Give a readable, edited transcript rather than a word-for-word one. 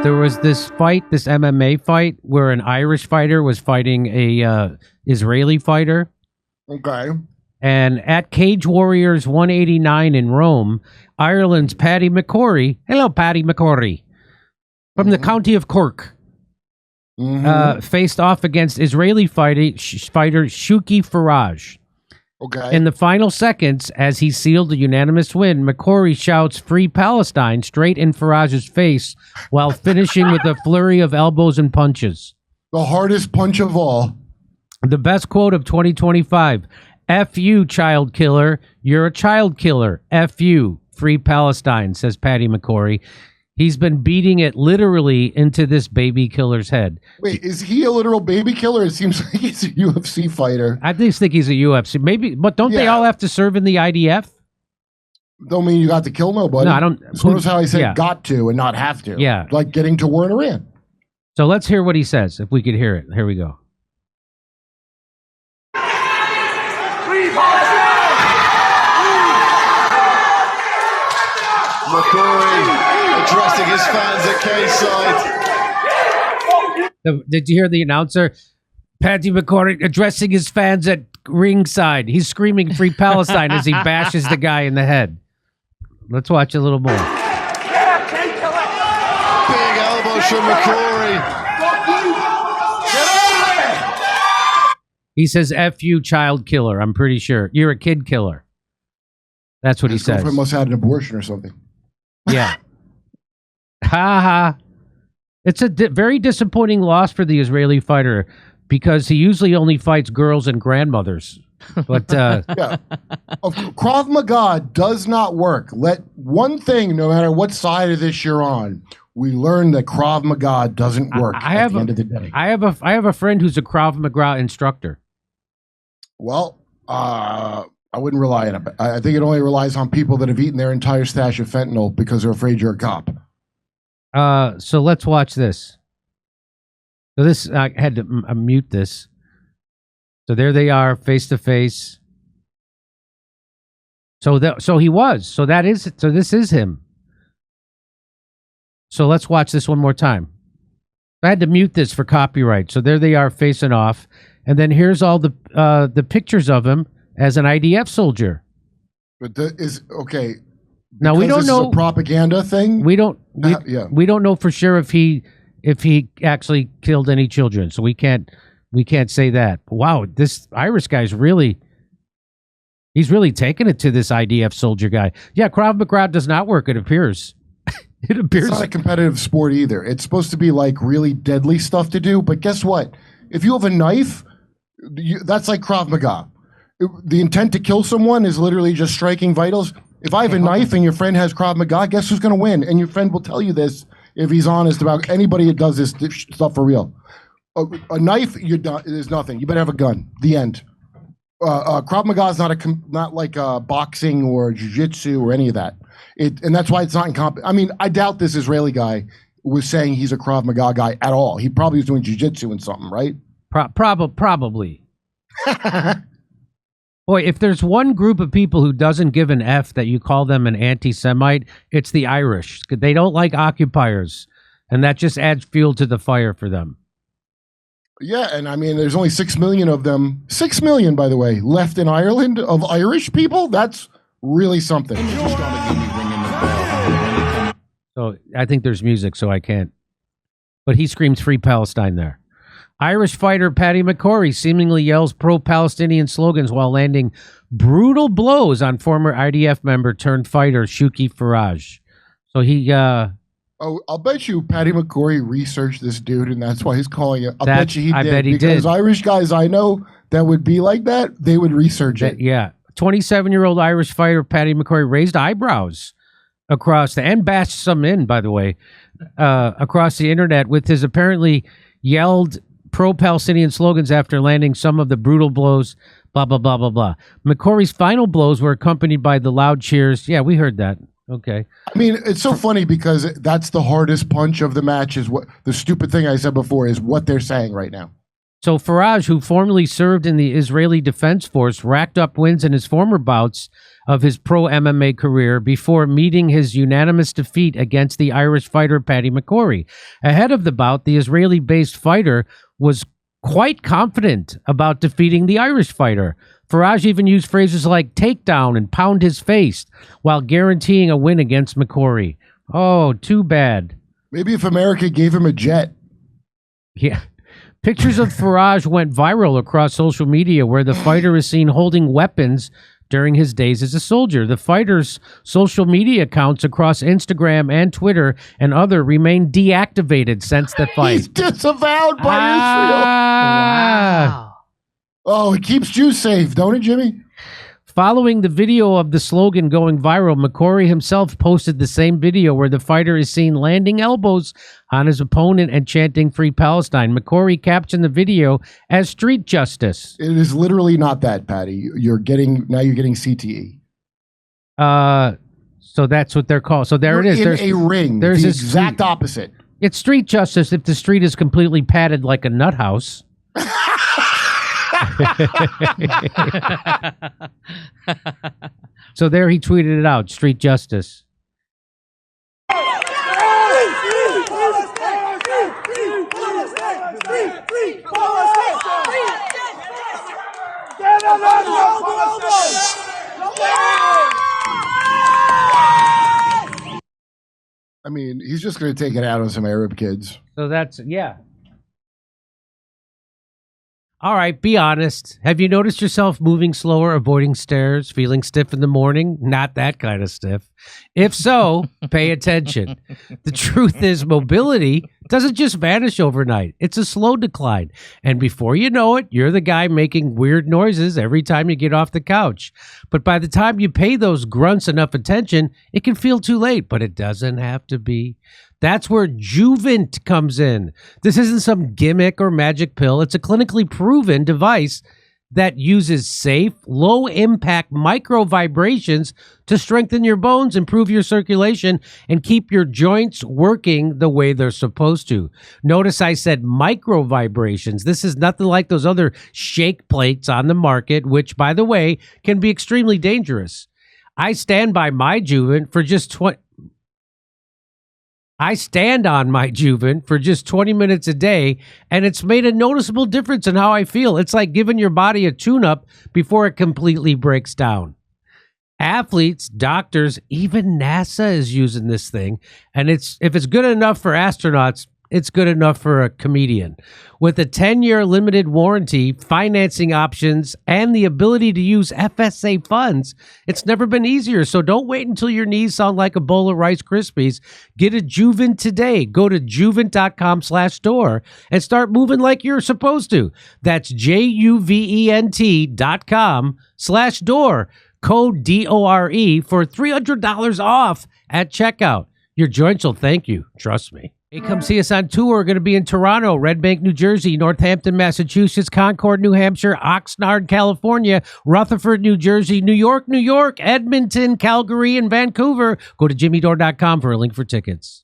There was this fight, this MMA fight, where an Irish fighter was fighting a Israeli fighter. Okay. And at Cage Warriors 189 in Rome, Ireland's Paddy McCrory, hello Paddy McCrory, from the county of Cork, faced off against Israeli fighter Shuki Faraj. Okay. In the final seconds, as he sealed a unanimous win, McCrory shouts "Free Palestine" straight in Faraj's face while finishing with a flurry of elbows and punches. The hardest punch of all. The best quote of 2025. F you, child killer. You're a child killer. F you. Free Palestine, says Paddy McCrory. He's been beating it literally into this baby killer's head. Wait, is he a literal baby killer? It seems like he's a UFC fighter. I just think he's a UFC. Maybe, but don't they all have to serve in the IDF? Don't mean you got to kill nobody. No, I don't. So notice how I said got to and not have to. Yeah. Like getting to war in Iran. So let's hear what he says, if we could hear it. Here we go. McCrory addressing his fans at K-side. Did you hear the announcer? Paddy McCrory addressing his fans at ringside. He's screaming "Free Palestine" as he bashes the guy in the head. Let's watch a little more. Big elbows from McCrory. He says "F you, child killer." I'm pretty sure you're a kid killer. That's what he says. Girlfriend must have had an abortion or something. Yeah. Ha ha. It's a very disappointing loss for the Israeli fighter because he usually only fights girls and grandmothers. But yeah, Krav Maga does not work. Let one thing, no matter what side of this you're on, we learn that Krav Maga doesn't work at the end of the day. I have a friend who's a Krav Maga instructor. Well, I wouldn't rely on it. I think it only relies on people that have eaten their entire stash of fentanyl because they're afraid you're a cop. So let's watch this. So this, I had to mute this. So there they are, face to face. So he was. So this is him. So let's watch this one more time. I had to mute this for copyright. So there they are facing off. And then here's all the pictures of him as an IDF soldier. But okay. Now we don't know a propaganda thing. We don't know for sure if he actually killed any children. So we can't say that. But wow, this Irish guy's he's really taking it to this IDF soldier guy. Yeah, Krav Maga does not work, it appears. It appears it's not a competitive sport either. It's supposed to be like really deadly stuff to do, but guess what? If you have a knife, that's like Krav Maga. The intent to kill someone is literally just striking vitals. If I have a knife and your friend has Krav Maga, guess who's going to win? And your friend will tell you this if he's honest about anybody that does this stuff for real. A knife, there's nothing. You better have a gun. The end. Krav Maga is not like boxing or jiu-jitsu or any of that. And that's why it's not in I mean, I doubt this Israeli guy was saying he's a Krav Maga guy at all. He probably was doing jiu-jitsu and something, right? Probably. Boy, if there's one group of people who doesn't give an F that you call them an anti-Semite, it's the Irish. They don't like occupiers, and that just adds fuel to the fire for them. Yeah, and I mean, there's only 6 million of them. 6 million, by the way, left in Ireland of Irish people. That's really something. So I think there's music, so I can't. But he screams "Free Palestine" there. Irish fighter Paddy McCrory seemingly yells pro-Palestinian slogans while landing brutal blows on former IDF member turned fighter Shuki Faraj. So he... I'll bet you Paddy McCrory researched this dude, and that's why he's calling it. I bet you he did. Bet he because did. Irish guys I know that would be like that, they would research it. Yeah. 27-year-old Irish fighter Paddy McCrory raised eyebrows and bashed some in, by the way, across the internet with his apparently yelled pro-Palestinian slogans after landing some of the brutal blows, blah, blah, blah, blah, blah. McCrory's final blows were accompanied by the loud cheers. Yeah, we heard that. Okay. I mean, it's so funny because that's the hardest punch of the match is what the stupid thing I said before is what they're saying right now. So Faraj, who formerly served in the Israeli Defense Force, racked up wins in his former bouts of his pro MMA career before meeting his unanimous defeat against the Irish fighter Paddy McCrory. Ahead of the bout, the Israeli-based fighter was quite confident about defeating the Irish fighter. Faraj even used phrases like takedown and pound his face while guaranteeing a win against McCrory. Oh, too bad. Maybe if America gave him a jet. Yeah. Pictures of Faraj went viral across social media where the fighter is seen holding weapons during his days as a soldier. The fighter's social media accounts across Instagram and Twitter and other remain deactivated since the fight. He's disavowed by Israel. Wow. Oh, it keeps Jews safe, don't it, Jimmy? Following the video of the slogan going viral, McCrory himself posted the same video where the fighter is seen landing elbows on his opponent and chanting "Free Palestine." McCrory captioned the video as "street justice." It is literally not that, Patty. You're getting CTE. So that's what they're called. So there it is. In There's a ring. There's the a exact street. opposite. It's street justice if the street is completely padded like a nut house. So there he tweeted it out, street justice. I mean, he's just going to take it out on some Arab kids. So that's, yeah. All right, be honest. Have you noticed yourself moving slower, avoiding stairs, feeling stiff in the morning? Not that kind of stiff. If so, pay attention. The truth is, mobility doesn't just vanish overnight. It's a slow decline. And before you know it, you're the guy making weird noises every time you get off the couch. But by the time you pay those grunts enough attention, it can feel too late, but it doesn't have to be. That's where Juvent comes in. This isn't some gimmick or magic pill. It's a clinically proven device that uses safe, low-impact micro vibrations to strengthen your bones, improve your circulation, and keep your joints working the way they're supposed to. Notice I said micro vibrations. This is nothing like those other shake plates on the market, which, by the way, can be extremely dangerous. I stand by my Juvent for just 20... I stand on my Juvent for just 20 minutes a day, and it's made a noticeable difference in how I feel. It's like giving your body a tune-up before it completely breaks down. Athletes, doctors, even NASA is using this thing, and if it's good enough for astronauts, it's good enough for a comedian. With a 10-year limited warranty, financing options, and the ability to use FSA funds, it's never been easier. So don't wait until your knees sound like a bowl of Rice Krispies. Get a Juvent today. Go to juvent.com/store and start moving like you're supposed to. That's JUVENT.com/door. Code DORE for $300 off at checkout. Your joints will thank you. Trust me. Hey, come see us on tour. We're going to be in Toronto, Red Bank, New Jersey, Northampton, Massachusetts, Concord, New Hampshire, Oxnard, California, Rutherford, New Jersey, New York, Edmonton, Calgary, and Vancouver. Go to jimmydore.com for a link for tickets.